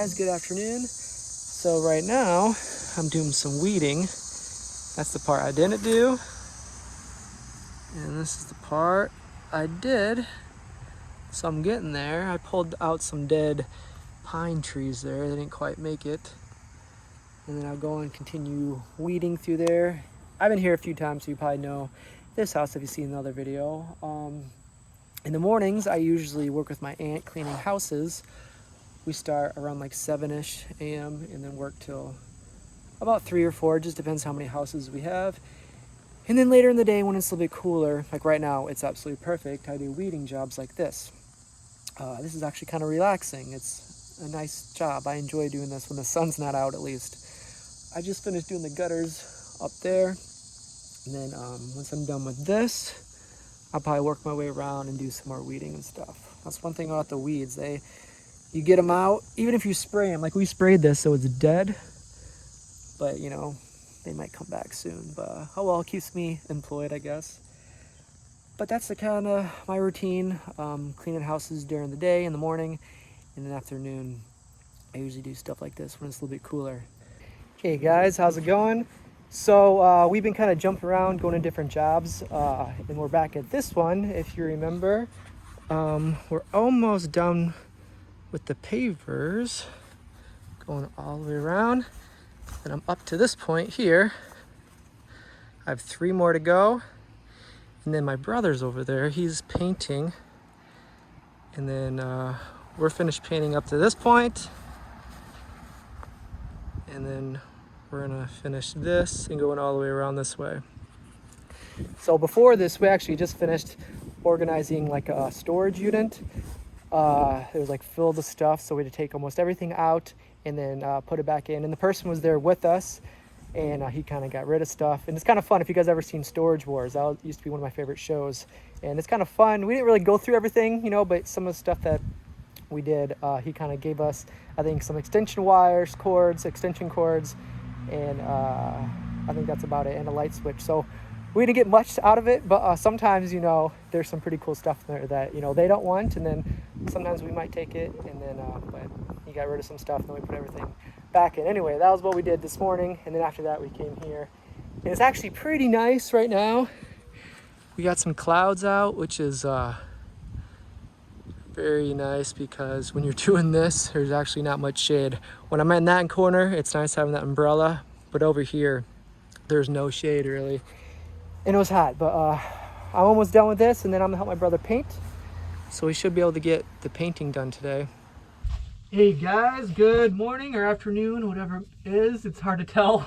guys, good afternoon. So right now I'm doing some weeding. That's the part I didn't do, and this is the part I did. So I'm getting there. I pulled out some dead pine trees there. They didn't quite make it, and then I'll go and continue weeding through there. I've been here a few times, so you probably know this house if you've seen the other video. In the mornings I usually work with my aunt cleaning houses. We start around like 7-ish a.m. and then work till about 3 or 4, just depends how many houses we have. And then later in the day when it's a little bit cooler, like right now it's absolutely perfect, I do weeding jobs like this. This is actually kind of relaxing. It's a nice job. I enjoy doing this when the sun's not out, at least. I just finished doing the gutters up there, and then once I'm done with this, I'll probably work my way around and do some more weeding and stuff. That's one thing about the weeds. You get them out, even if you spray them. Like we sprayed this so it's dead, but you know, they might come back soon. But oh well, it keeps me employed, I guess. But that's the kind of my routine. Cleaning houses during the day, in the morning, and in the afternoon. I usually do stuff like this when it's a little bit cooler. Hey guys, how's it going? So we've been kind of jumping around, going to different jobs, and we're back at this one, if you remember. We're almost done with the pavers, going all the way around, and I'm up to this point here. I have 3 more to go, and then my brother's over there, he's painting, and then we're finished painting up to this point, and then we're gonna finish this and going all the way around this way. So before this, we actually just finished organizing like a storage unit. It was like filled with stuff, so we had to take almost everything out and then put it back in. And the person was there with us, and he kind of got rid of stuff. And it's kind of fun. If you guys ever seen Storage Wars, that used to be one of my favorite shows. And it's kind of fun. We didn't really go through everything, you know, but some of the stuff that we did, he kind of gave us, I think, some extension wires, cords, extension cords, and I think that's about it, and a light switch. So we didn't get much out of it, but sometimes, you know, there's some pretty cool stuff there that, you know, they don't want, and then sometimes we might take it, and then but he got rid of some stuff, and then we put everything back in. Anyway, that was what we did this morning, and then after that we came here, and it's actually pretty nice right now. We got some clouds out, which is very nice, because when you're doing this, there's actually not much shade. When I'm in that corner, it's nice having that umbrella, but over here there's no shade really, and it was hot. But I'm almost done with this, and then I'm gonna help my brother paint, so we should be able to get the painting done today. Hey guys, good morning or afternoon, whatever it is. It's hard to tell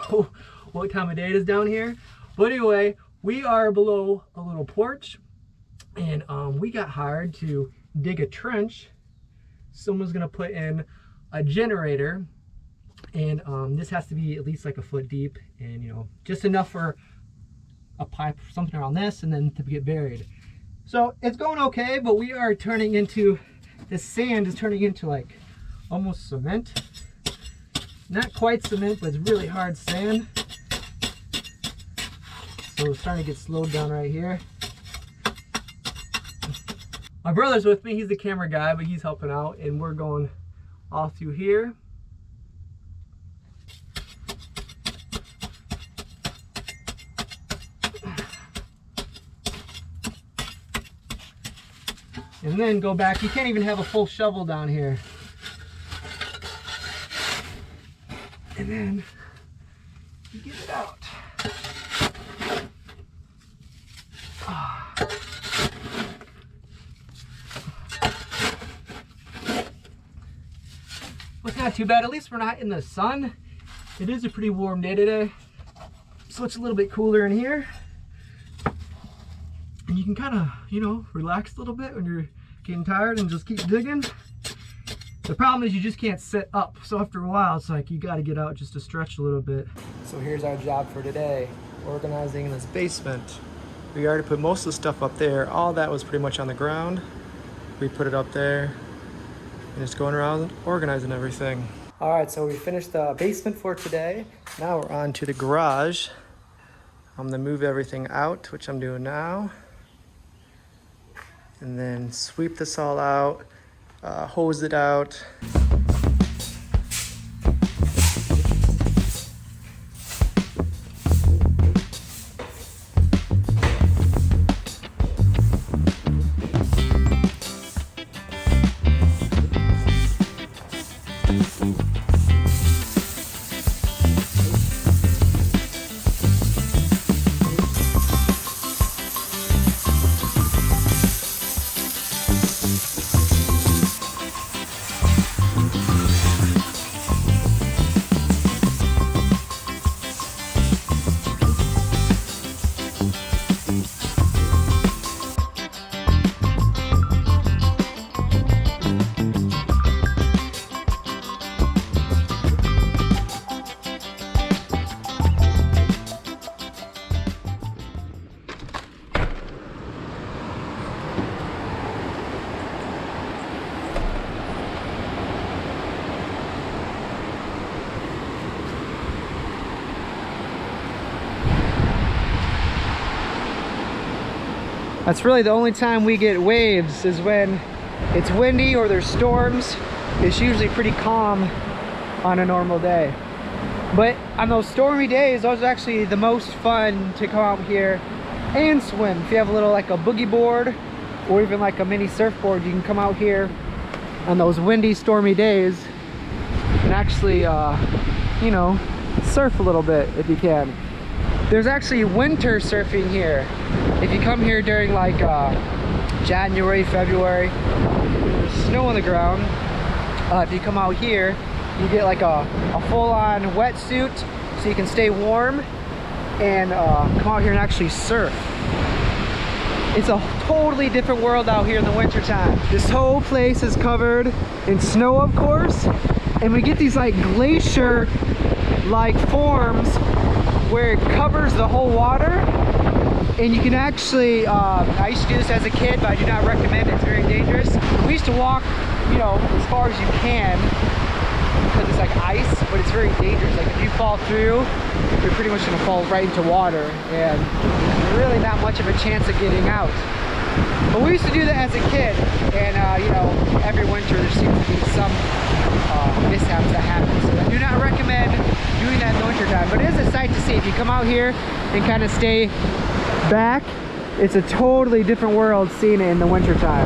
what time of day it is down here, but anyway, we are below a little porch, and we got hired to dig a trench. Someone's gonna put in a generator, and this has to be at least like a foot deep, and you know, just enough for a pipe or something around this, and then to get buried. So it's going okay, but we are turning into, this sand is turning into like almost cement. Not quite cement, but it's really hard sand. So we're starting to get slowed down right here. My brother's with me, he's the camera guy, but he's helping out, and we're going all through here. And then go back. You can't even have a full shovel down here. And then you get it out. Well, it's not too bad. At least we're not in the sun. It is a pretty warm day today, so it's a little bit cooler in here. And you can kind of, you know, relax a little bit when you're getting tired and just keep digging. The problem is you just can't sit up. So after a while, it's like you got to get out just to stretch a little bit. So here's our job for today, organizing this basement. We already put most of the stuff up there. All that was pretty much on the ground. We put it up there, and just going around organizing everything. All right, so we finished the basement for today. Now we're on to the garage. I'm gonna move everything out, which I'm doing now. And then sweep this all out, hose it out. That's really the only time we get waves, is when it's windy or there's storms. It's usually pretty calm on a normal day. But on those stormy days, those are actually the most fun to come out here and swim. If you have a little, like a boogie board or even like a mini surfboard, you can come out here on those windy, stormy days and actually, you know, surf a little bit if you can. There's actually winter surfing here. If you come here during like January, February, there's snow on the ground. If you come out here, you get like a full-on wetsuit so you can stay warm and come out here and actually surf. It's a totally different world out here in the winter time. This whole place is covered in snow, of course, and we get these like glacier like forms where it covers the whole water. And you can actually, I used to do this as a kid, but I do not recommend it. It's very dangerous. We used to walk, you know, as far as you can, because it's like ice, but it's very dangerous. Like if you fall through, you're pretty much gonna fall right into water, and there's really not much of a chance of getting out. But we used to do that as a kid, and you know, every winter there seems to be some mishaps that happen. So I do not recommend doing that in the winter time, but it is a sight to see. If you come out here and kind of stay back, it's a totally different world seeing it in the winter time.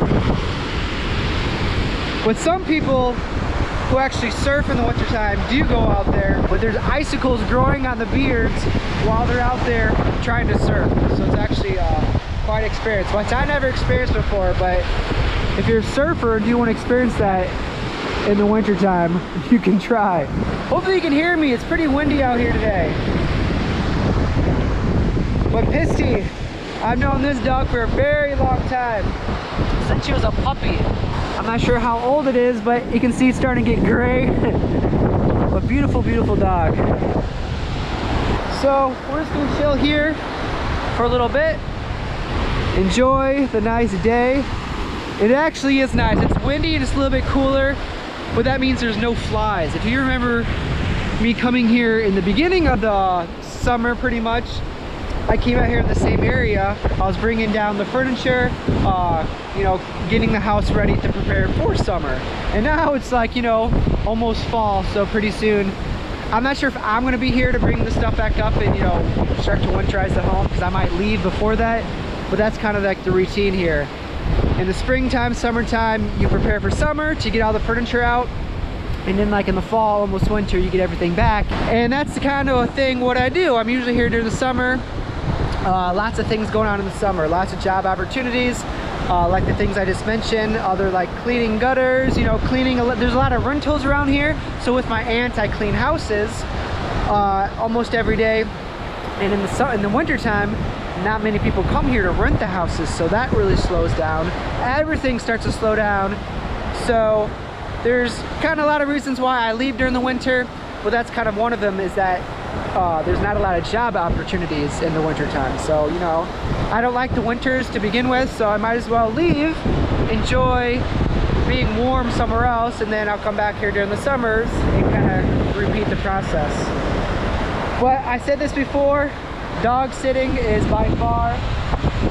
But some people who actually surf in the winter time do go out there, but there's icicles growing on the beards while they're out there trying to surf. So it's actually quite an experience, which I never experienced before. But if you're a surfer and you want to experience that in the winter time, you can try. Hopefully you can hear me. It's pretty windy out here today. But Pisty, I've known this dog for a very long time, since she was a puppy. I'm not sure how old it is, but you can see it's starting to get gray. But beautiful, beautiful dog. So we're just gonna chill here for a little bit, enjoy the nice day. It actually is nice. It's windy and it's a little bit cooler, but that means there's no flies. If you remember me coming here in the beginning of the summer, pretty much, I came out here in the same area. I was bringing down the furniture, you know, getting the house ready to prepare for summer. And now it's like, you know, almost fall, so pretty soon. I'm not sure if I'm gonna be here to bring the stuff back up and, you know, start to winterize the home, because I might leave before that, but that's kind of like the routine here. In the springtime, summertime, you prepare for summer to get all the furniture out. And then like in the fall, almost winter, you get everything back. And that's the kind of a thing what I do. I'm usually here during the summer. Lots of things going on in the summer, lots of job opportunities, like the things I just mentioned, other like cleaning gutters, you know, there's a lot of rentals around here. So with my aunt, I clean houses almost every day. And in the winter time, not many people come here to rent the houses, so that really slows down. Everything starts to slow down. So there's kind of a lot of reasons why I leave during the winter, but that's kind of one of them, is that there's not a lot of job opportunities in the winter time. So, you know, I don't like the winters to begin with, so I might as well leave, enjoy being warm somewhere else, and then I'll come back here during the summers and kind of repeat the process. But I said this before, dog sitting is by far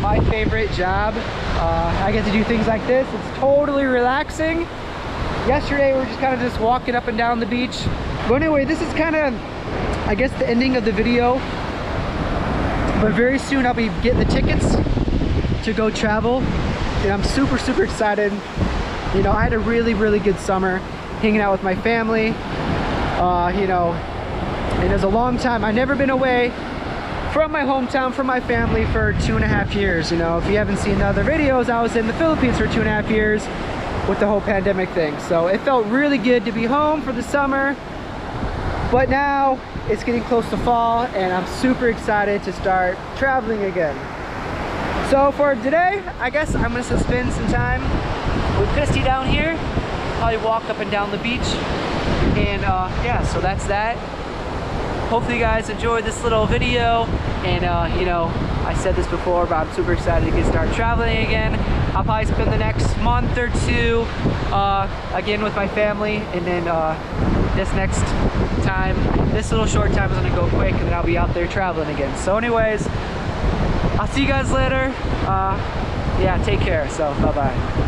my favorite job. I get to do things like this. It's totally relaxing. Yesterday we were just kind of just walking up and down the beach. But anyway, this is kind of, I guess, the ending of the video. But very soon I'll be getting the tickets to go travel, and I'm super, super excited. You know, I had a really, really good summer hanging out with my family. You know, and it was a long time. I've never been away from my hometown, from my family for 2.5 years. You know, if you haven't seen the other videos, I was in the Philippines for 2.5 years with the whole pandemic thing. So it felt really good to be home for the summer. But now it's getting close to fall, and I'm super excited to start traveling again. So for today, I guess I'm gonna spend some time with Pisty down here, probably walk up and down the beach, and yeah, so that's that. Hopefully you guys enjoyed this little video, and you know, I said this before, but I'm super excited to get started traveling again. I'll probably spend the next month or two again with my family, and then this next time, this little short time is gonna go quick, and then I'll be out there traveling again. So anyways, I'll see you guys later. Yeah, take care. So bye-bye.